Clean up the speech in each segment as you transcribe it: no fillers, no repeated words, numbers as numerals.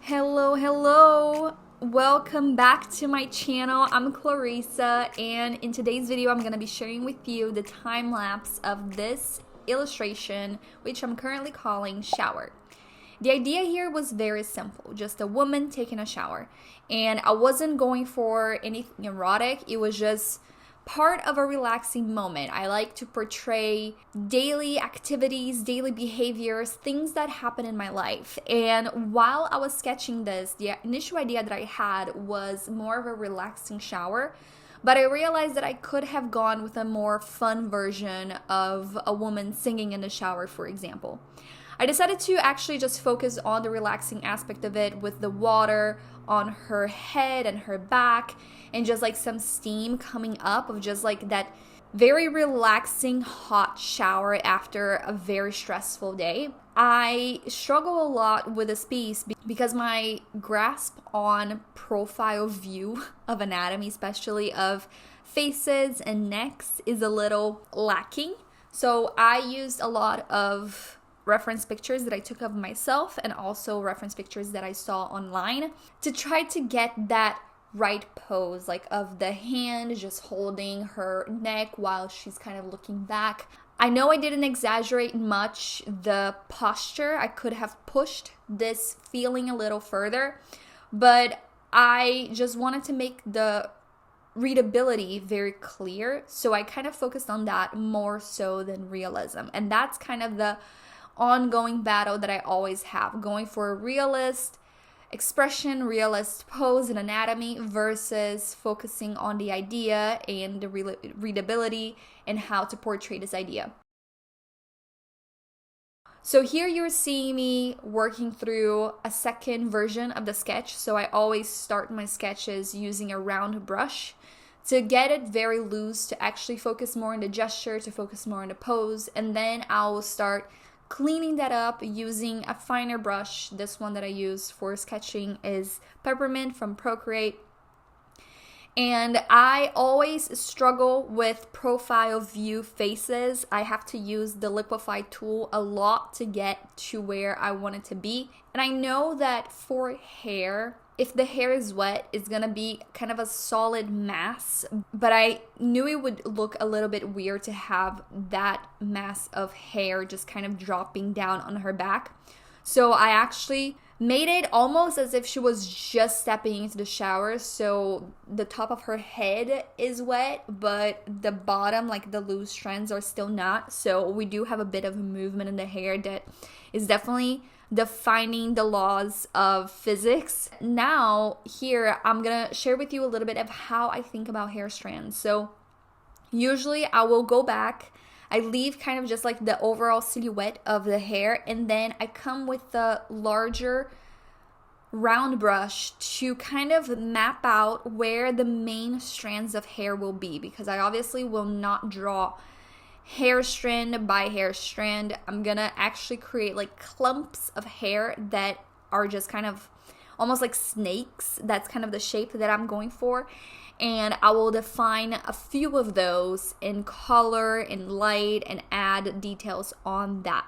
Hello. Welcome back to my channel. I'm Clarissa, and in today's video I'm going to be sharing with you the time lapse of this illustration, which I'm currently calling shower. The idea here was very simple, just a woman taking a shower, and I wasn't going for anything erotic. It was just part of a relaxing moment. I like to portray daily activities, daily behaviors, things that happen in my life. And while I was sketching this, the initial idea that I had was more of a relaxing shower, but I realized that I could have gone with a more fun version of a woman singing in the shower, for example. I decided to actually just focus on the relaxing aspect of it with the water on her head and her back and just like some steam coming up of just like that very relaxing hot shower after a very stressful day. I struggle a lot with this piece because my grasp on profile view of anatomy, especially of faces and necks, is a little lacking. So I used a lot of reference pictures that I took of myself and also reference pictures that I saw online to try to get that right pose, like of the hand just holding her neck while she's kind of looking back. I know I didn't exaggerate much the posture. I could have pushed this feeling a little further, but I just wanted to make the readability very clear, so I kind of focused on that more so than realism. And that's kind of the ongoing battle that I always have, going for a realist expression, realist pose and anatomy versus focusing on the idea and the readability and how to portray this idea. So here you're seeing me working through a second version of the sketch. So I always start my sketches using a round brush to get it very loose, to actually focus more on the gesture, to focus more on the pose, and then I'll start cleaning that up using a finer brush. This one that I use for sketching is Peppermint from Procreate. And I always struggle with profile view faces. I have to use the liquify tool a lot to get to where I want it to be. And I know that for hair, if the hair is wet, it's gonna be kind of a solid mass, but I knew it would look a little bit weird to have that mass of hair just kind of dropping down on her back. So I actually made it almost as if she was just stepping into the shower. So the top of her head is wet, but the bottom, like the loose strands, are still not. So we do have a bit of movement in the hair that is definitely defining the laws of physics. Now, here, I'm gonna share with you a little bit of how I think about hair strands. So usually I will go back, I leave kind of just like the overall silhouette of the hair, and then I come with the larger round brush to kind of map out where the main strands of hair will be, because I obviously will not draw hair strand by hair strand. I'm gonna actually create like clumps of hair that are just kind of almost like snakes. That's kind of the shape that I'm going for, and I will define a few of those in color and light and add details on that.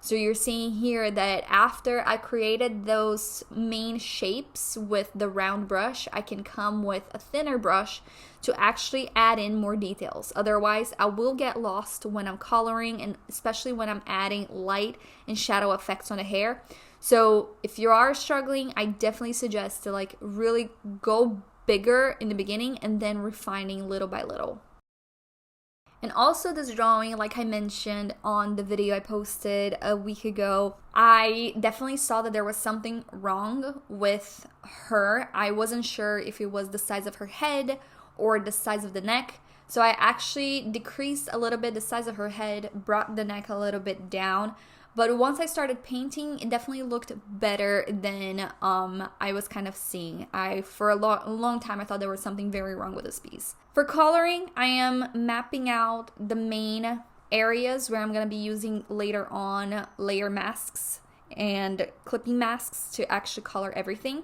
So you're seeing here that after I created those main shapes with the round brush, I can come with a thinner brush to actually add in more details. Otherwise, I will get lost when I'm coloring, and especially when I'm adding light and shadow effects on the hair. So if you are struggling, I definitely suggest to like really go bigger in the beginning and then refining little by little. And also this drawing, like I mentioned on the video I posted a week ago, I definitely saw that there was something wrong with her. I wasn't sure if it was the size of her head or the size of the neck. So I actually decreased a little bit the size of her head, brought the neck a little bit down. But once I started painting, it definitely looked better than I was kind of seeing. For a long time, I thought there was something very wrong with this piece. For coloring, I am mapping out the main areas where I'm going to be using later on layer masks and clipping masks to actually color everything.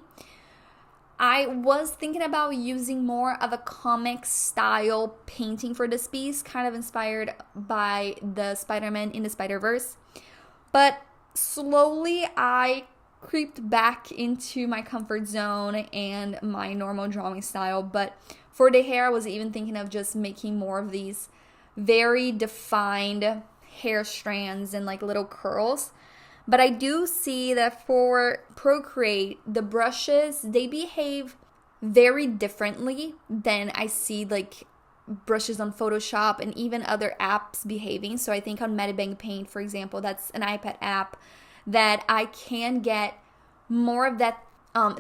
I was thinking about using more of a comic style painting for this piece, kind of inspired by the Spider-Man in the Spider-Verse. But slowly I creeped back into my comfort zone and my normal drawing style. But for the hair, I was even thinking of just making more of these very defined hair strands and like little curls. But I do see that for Procreate, the brushes, they behave very differently than I see like brushes on Photoshop and even other apps behaving. So I think on Medibank Paint, for example, that's an iPad app, that I can get more of that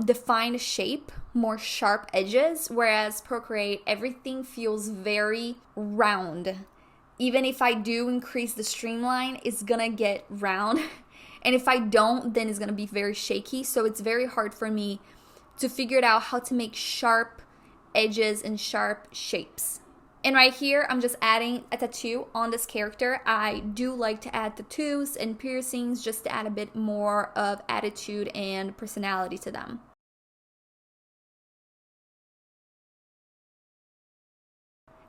defined shape, more sharp edges, whereas Procreate, everything feels very round. Even if I do increase the streamline, it's gonna get round. And if I don't, then it's gonna be very shaky. So it's very hard for me to figure it out how to make sharp edges and sharp shapes. And right here, I'm just adding a tattoo on this character. I do like to add tattoos and piercings just to add a bit more of attitude and personality to them.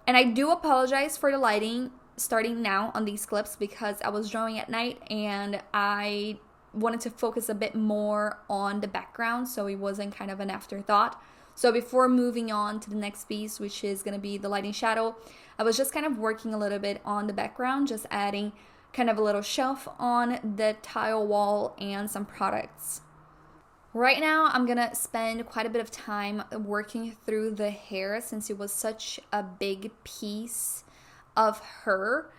And I do apologize for the lighting starting now on these clips because I was drawing at night and I wanted to focus a bit more on the background so it wasn't kind of an afterthought. So before moving on to the next piece, which is going to be the lighting shadow, I was just kind of working a little bit on the background, just adding kind of a little shelf on the tile wall and some products. Right now, I'm going to spend quite a bit of time working through the hair since it was such a big piece of her.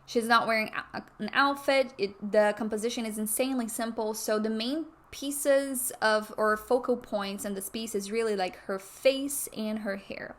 She's not wearing an outfit. The composition is insanely simple. So the main pieces of or focal points in this piece is really like her face and her hair.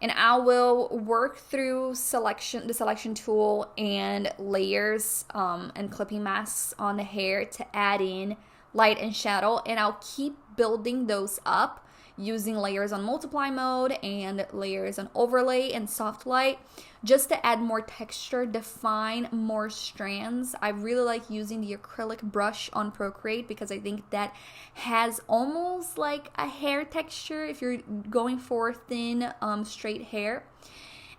And I will work through the selection tool and layers and clipping masks on the hair to add in light and shadow, and I'll keep building those up using layers on multiply mode and layers on overlay and soft light just to add more texture, define more strands. I really like using the acrylic brush on Procreate because I think that has almost like a hair texture if you're going for thin straight hair.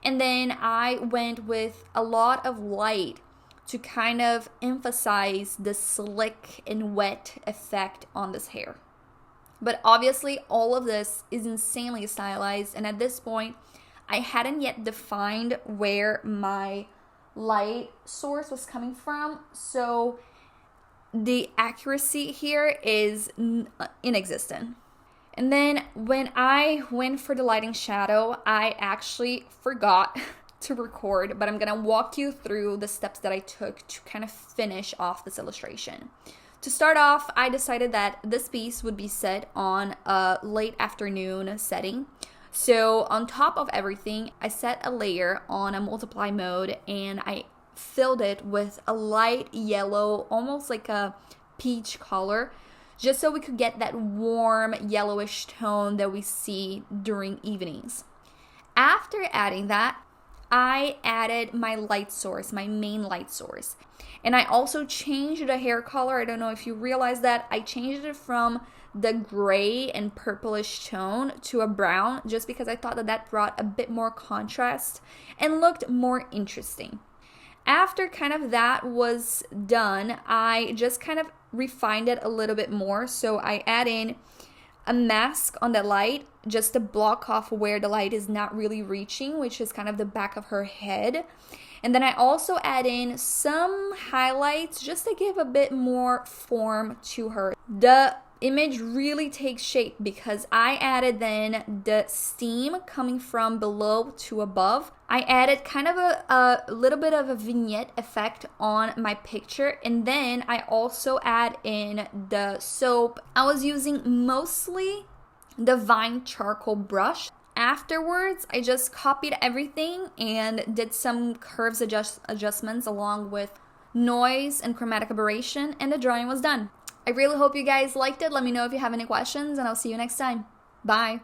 And then I went with a lot of light to kind of emphasize the slick and wet effect on this hair. But obviously all of this is insanely stylized, and at this point I hadn't yet defined where my light source was coming from, so the accuracy here is inexistent. And then when I went for the lighting shadow, I actually forgot to record, but I'm gonna walk you through the steps that I took to kind of finish off this illustration. To start off, I decided that this piece would be set on a late afternoon setting. So on top of everything, I set a layer on a multiply mode and I filled it with a light yellow, almost like a peach color, just so we could get that warm yellowish tone that we see during evenings. After adding that, I added my light source, my main light source. And I also changed the hair color. I don't know if you realize that. I changed it from the gray and purplish tone to a brown just because I thought that that brought a bit more contrast and looked more interesting. After kind of that was done, I just kind of refined it a little bit more. So I add in a mask on the light just to block off where the light is not really reaching, which is kind of the back of her head. And then I also add in some highlights just to give a bit more form to her. The image really takes shape because I added then the steam coming from below to above. I added kind of a little bit of a vignette effect on my picture, and then I also add in the soap. I was using mostly the Vine charcoal brush. Afterwards, I just copied everything and did some curves adjustments along with noise and chromatic aberration, and the drawing was done. I really hope you guys liked it. Let me know if you have any questions, and I'll see you next time. Bye.